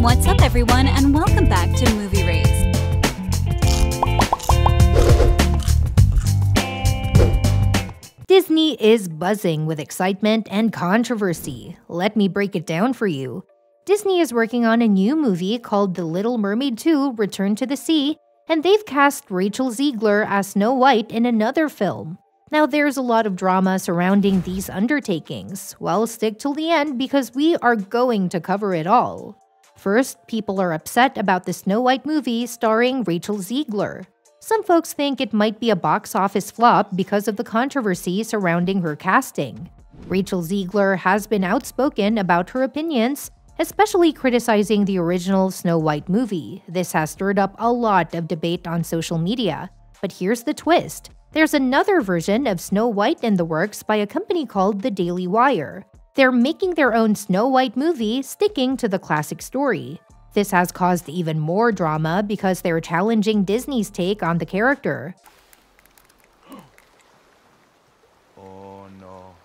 What's up, everyone, and welcome back to Movie Race. Disney is buzzing with excitement and controversy. Let me break it down for you. Disney is working on a new movie called The Little Mermaid 2: Return to the Sea, and they've cast Rachel Zegler as Snow White in another film. Now, there's a lot of drama surrounding these undertakings. Well, stick till the end because we are going to cover it all. First, people are upset about the Snow White movie starring Rachel Zegler. Some folks think it might be a box office flop because of the controversy surrounding her casting. Rachel Zegler has been outspoken about her opinions, especially criticizing the original Snow White movie. This has stirred up a lot of debate on social media. But here's the twist. There's another version of Snow White in the works by a company called The Daily Wire. They're making their own Snow White movie sticking to the classic story. This has caused even more drama because they're challenging Disney's take on the character. Oh no.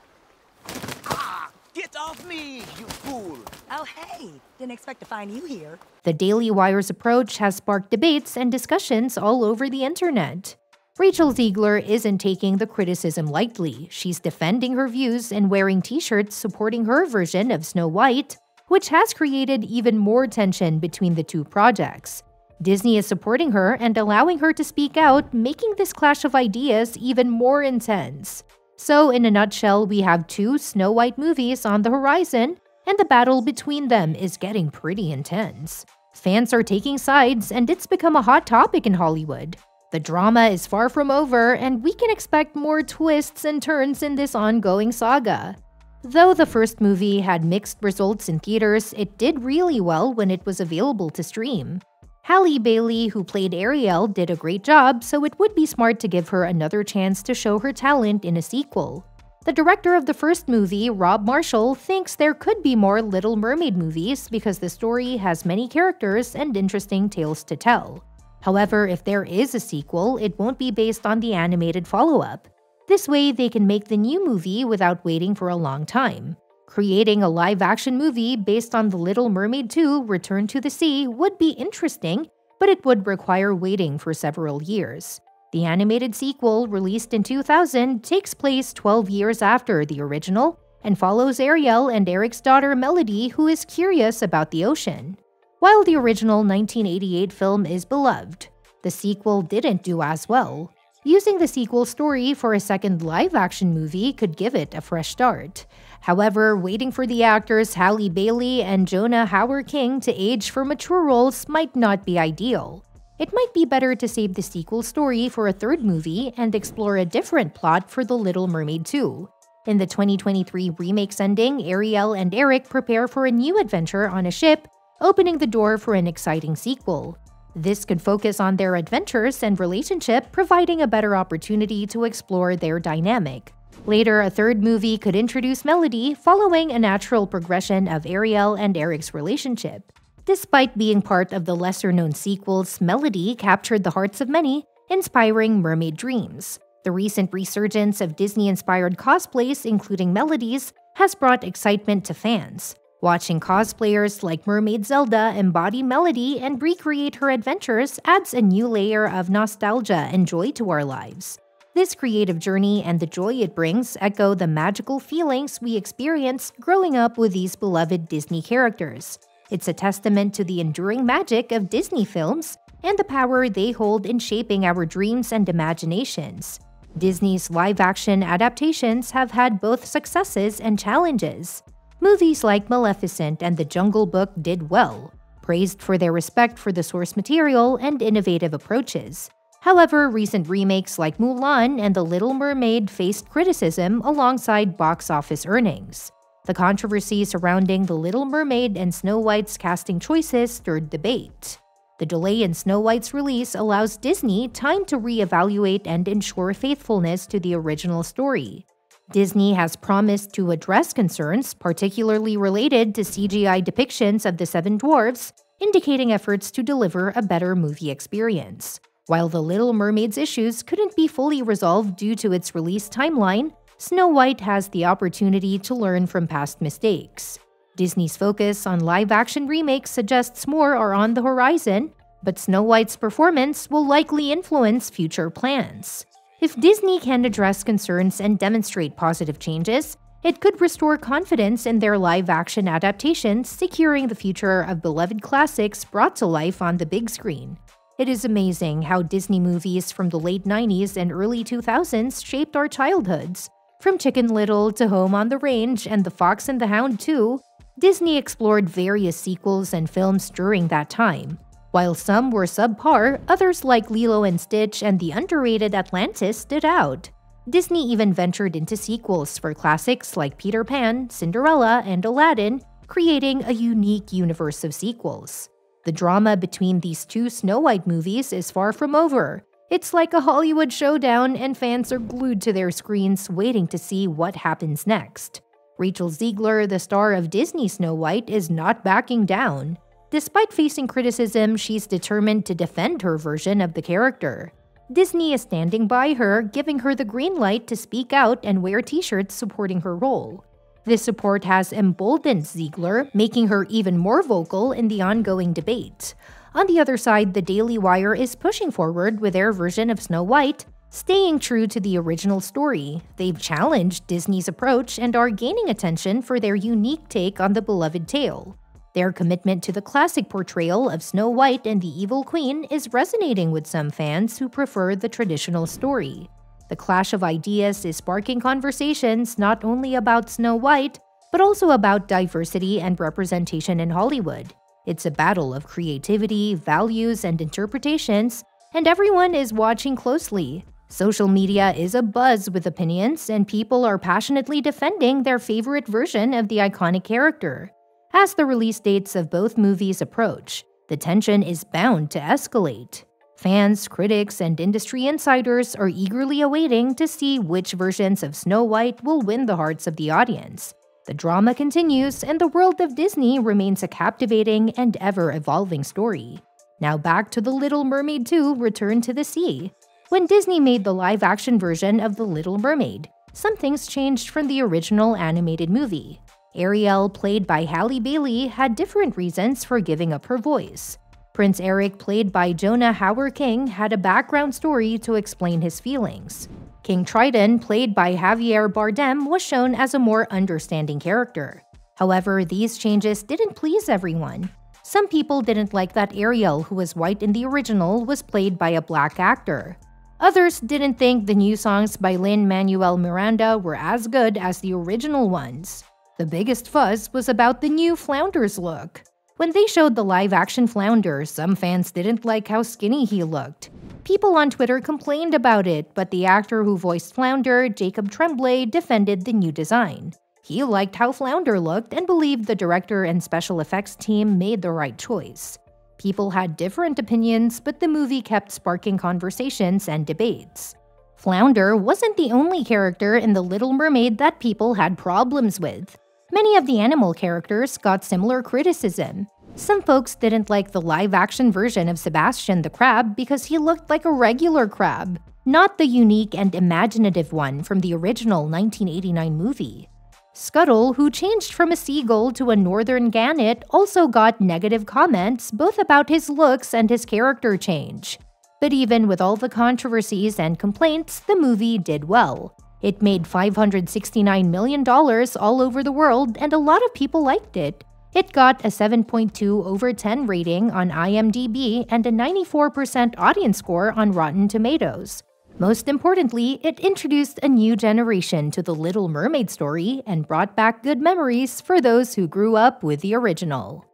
Ah! Get off me, you fool! Oh hey, didn't expect to find you here. The Daily Wire's approach has sparked debates and discussions all over the internet. Rachel Zegler isn't taking the criticism lightly. She's defending her views and wearing t-shirts supporting her version of Snow White, which has created even more tension between the two projects. Disney is supporting her and allowing her to speak out, making this clash of ideas even more intense. So, in a nutshell, we have two Snow White movies on the horizon, and the battle between them is getting pretty intense. Fans are taking sides, and it's become a hot topic in Hollywood. The drama is far from over, and we can expect more twists and turns in this ongoing saga. Though the first movie had mixed results in theaters, it did really well when it was available to stream. Halle Bailey, who played Ariel, did a great job, so it would be smart to give her another chance to show her talent in a sequel. The director of the first movie, Rob Marshall, thinks there could be more Little Mermaid movies because the story has many characters and interesting tales to tell. However, if there is a sequel, it won't be based on the animated follow-up. This way, they can make the new movie without waiting for a long time. Creating a live-action movie based on The Little Mermaid 2: Return to the Sea would be interesting, but it would require waiting for several years. The animated sequel, released in 2000, takes place 12 years after the original and follows Ariel and Eric's daughter Melody, who is curious about the ocean. While the original 1988 film is beloved, the sequel didn't do as well. Using the sequel story for a second live-action movie could give it a fresh start. However, waiting for the actors Halle Bailey and Jonah Hauer-King to age for mature roles might not be ideal. It might be better to save the sequel story for a third movie and explore a different plot for The Little Mermaid 2. In the 2023 remake's ending, Ariel and Eric prepare for a new adventure on a ship, opening the door for an exciting sequel. This could focus on their adventures and relationship, providing a better opportunity to explore their dynamic. Later, a third movie could introduce Melody, following a natural progression of Ariel and Eric's relationship. Despite being part of the lesser-known sequels, Melody captured the hearts of many, inspiring mermaid dreams. The recent resurgence of Disney-inspired cosplays, including Melody's, has brought excitement to fans. Watching cosplayers like Mermaid Zelda embody Melody and recreate her adventures adds a new layer of nostalgia and joy to our lives. This creative journey and the joy it brings echo the magical feelings we experienced growing up with these beloved Disney characters. It's a testament to the enduring magic of Disney films and the power they hold in shaping our dreams and imaginations. Disney's live-action adaptations have had both successes and challenges. Movies like Maleficent and The Jungle Book did well, praised for their respect for the source material and innovative approaches. However, recent remakes like Mulan and The Little Mermaid faced criticism alongside box office earnings. The controversy surrounding The Little Mermaid and Snow White's casting choices stirred debate. The delay in Snow White's release allows Disney time to reevaluate and ensure faithfulness to the original story. Disney has promised to address concerns, particularly related to CGI depictions of the Seven Dwarfs, indicating efforts to deliver a better movie experience. While The Little Mermaid's issues couldn't be fully resolved due to its release timeline, Snow White has the opportunity to learn from past mistakes. Disney's focus on live-action remakes suggests more are on the horizon, but Snow White's performance will likely influence future plans. If Disney can address concerns and demonstrate positive changes, it could restore confidence in their live-action adaptations, securing the future of beloved classics brought to life on the big screen. It is amazing how Disney movies from the late 90s and early 2000s shaped our childhoods. From Chicken Little to Home on the Range and The Fox and the Hound 2, Disney explored various sequels and films during that time. While some were subpar, others like Lilo and Stitch and the underrated Atlantis stood out. Disney even ventured into sequels for classics like Peter Pan, Cinderella, and Aladdin, creating a unique universe of sequels. The drama between these two Snow White movies is far from over. It's like a Hollywood showdown, and fans are glued to their screens waiting to see what happens next. Rachel Zegler, the star of Disney Snow White, is not backing down. Despite facing criticism, she's determined to defend her version of the character. Disney is standing by her, giving her the green light to speak out and wear t-shirts supporting her role. This support has emboldened Zegler, making her even more vocal in the ongoing debate. On the other side, the Daily Wire is pushing forward with their version of Snow White, staying true to the original story. They've challenged Disney's approach and are gaining attention for their unique take on the beloved tale. Their commitment to the classic portrayal of Snow White and the Evil Queen is resonating with some fans who prefer the traditional story. The clash of ideas is sparking conversations not only about Snow White, but also about diversity and representation in Hollywood. It's a battle of creativity, values, and interpretations, and everyone is watching closely. Social media is abuzz with opinions, and people are passionately defending their favorite version of the iconic character. As the release dates of both movies approach, the tension is bound to escalate. Fans, critics, and industry insiders are eagerly awaiting to see which versions of Snow White will win the hearts of the audience. The drama continues, and the world of Disney remains a captivating and ever-evolving story. Now back to The Little Mermaid 2: Return to the Sea. When Disney made the live-action version of The Little Mermaid, some things changed from the original animated movie. Ariel, played by Halle Bailey, had different reasons for giving up her voice. Prince Eric, played by Jonah Hauer-King, had a background story to explain his feelings. King Triton, played by Javier Bardem, was shown as a more understanding character. However, these changes didn't please everyone. Some people didn't like that Ariel, who was white in the original, was played by a black actor. Others didn't think the new songs by Lin-Manuel Miranda were as good as the original ones. The biggest fuss was about the new Flounder's look. When they showed the live-action Flounder, some fans didn't like how skinny he looked. People on Twitter complained about it, but the actor who voiced Flounder, Jacob Tremblay, defended the new design. He liked how Flounder looked and believed the director and special effects team made the right choice. People had different opinions, but the movie kept sparking conversations and debates. Flounder wasn't the only character in The Little Mermaid that people had problems with. Many of the animal characters got similar criticism. Some folks didn't like the live-action version of Sebastian the crab because he looked like a regular crab, not the unique and imaginative one from the original 1989 movie. Scuttle, who changed from a seagull to a northern gannet, also got negative comments both about his looks and his character change. But even with all the controversies and complaints, the movie did well. It made $569 million all over the world, and a lot of people liked it. It got a 7.2/10 rating on IMDb and a 94% audience score on Rotten Tomatoes. Most importantly, it introduced a new generation to the Little Mermaid story and brought back good memories for those who grew up with the original.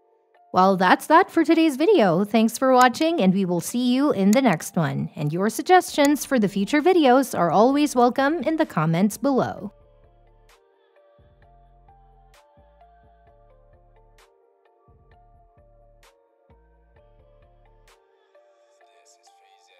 Well, that's that for today's video. Thanks for watching, and we will see you in the next one. And your suggestions for the future videos are always welcome in the comments below.